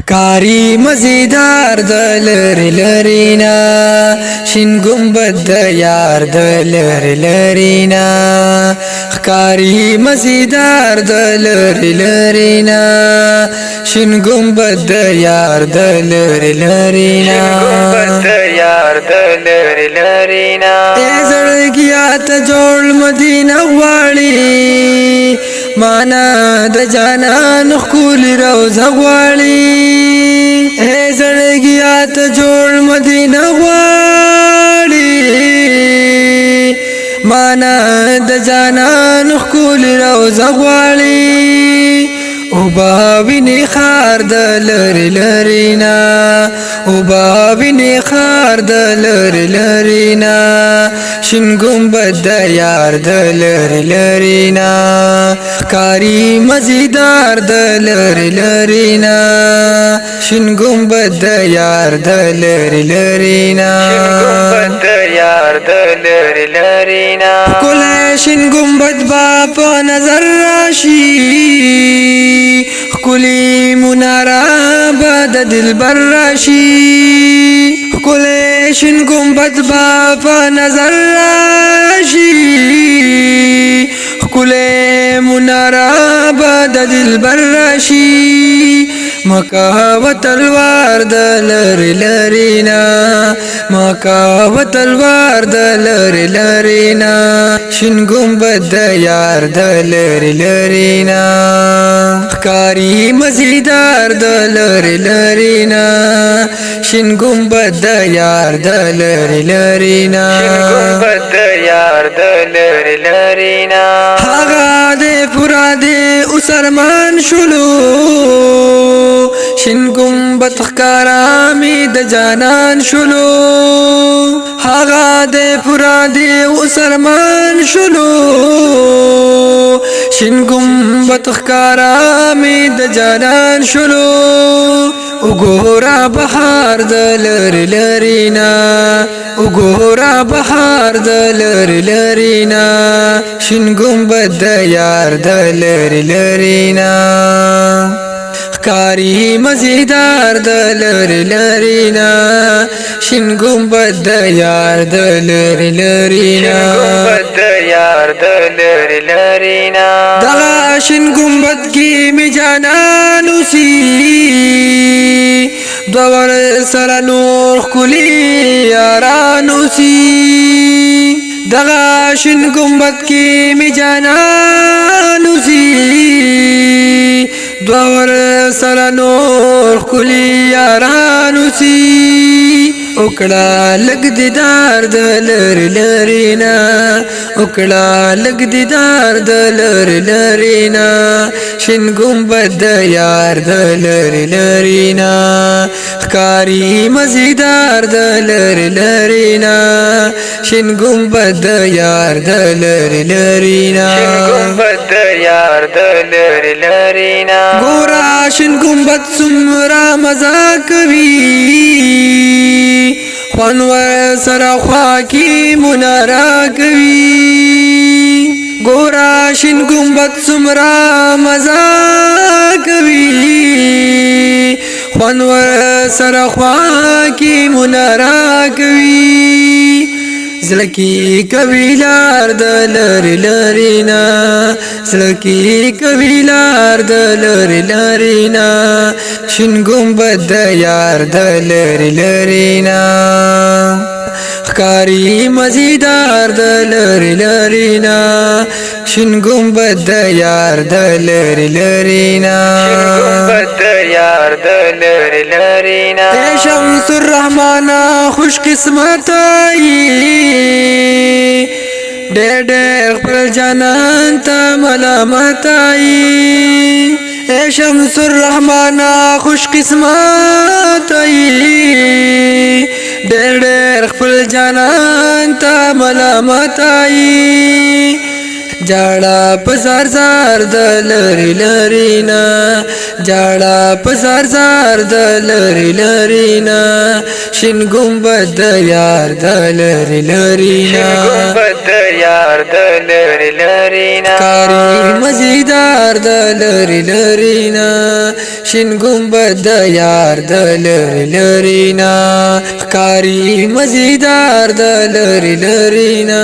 کاری مزیدار د لری لرینا شین گنبد د یار د لری لرینا کاری مزیدار د لری لرینا شین گنبد د یار د لری لرینا یار د لری لرینا زړګیا ته جوړ مدینه غواړي مانا د جانان خول روزه غواړي زړګیا ته جوړ مدینه غواړي مانا د جانان خول روزه غواړي او باوینی خار د لری لرینا او باوینی خار د لری لرینا شین گنبد د یار د لری لرینا کاری مزیدار د لری لرینا شین گنبد د یار د لری لرینا شین گنبد د یار د لری لرینا کول شین گنبد با په نظر راشي کلی منارا باد دلبر راشي کل شین گنبد با په نظر راشي کل منارا باد دلبر راشي مکا و تلوار د لری لرینا مکا و تلوار د لری لرینا شین گنبد د یار د لری لرینا کاری مزیدار د لری لرینا شین گنبد د یار د لری لرینا شین گنبد د یار د لری لرینا هغه د پورا د اسرمان شلو شین گنبد خکارا می د جانان شلو هغه د پورا د اسرمان شلو شین گنبد خکارا می د جانان شلو وګورا بهار د لری لرینا وګورا بهار د لری لرینا شین گنبد د یار د لری لرینا کاری مزیدار د لری لرینا شین گنبد د یار د لری لرینا گنبد د یار د لری لرینا دغه شین گنبد کی می جانان اوسی دوور سره نور خلی یاران اوسی دغه شین گنبد کی می جانان اوسی دوور سره نور خلی یاران اوسی وکړه لګ دیدار د لری لرینا وکړه لګ دیدار د لری لرینا شین گنبد د یار د لری لرینا کاری مزیدار د لری لرینا شین گنبد د یار د لری لرینا شین گنبد د یار د لری لرینا ګورا شین گنبد څومره مزه کوي خوانور سره خوا کی منارا کوي ګورا شین گنبد څومره مزه کوي خوانور سره خوا کی منارا کوي زلکی کبیلار د لری لرینا زلکی کبیلار د لری لرینا شین گنبد د یار د لری لرینا کاری مزیدار د لری لرینا شین گنبد د یار د لری لرینا شین گنبد د یار د لری لرینا شمس الرحمن خوش قسمت ډېر ډېر خپل جانان ته ملامت اے شمس الرحمن خوش قسمت ډېر ډېر خپل جانان ته ملامت جاړه پسار زار د لری لرینا جاړه پسار زار د لری لرینا شین ګمبد د یار د لری لرینا یار د لری لرینا کاری مزیدار د لری لرینا شین ګمبد د یار د لری لرینا کاری مزیدار د لری لرینا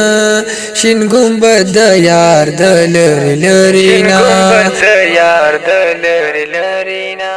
شین ګمبد د یار د لری لرینا یار د لری لرینا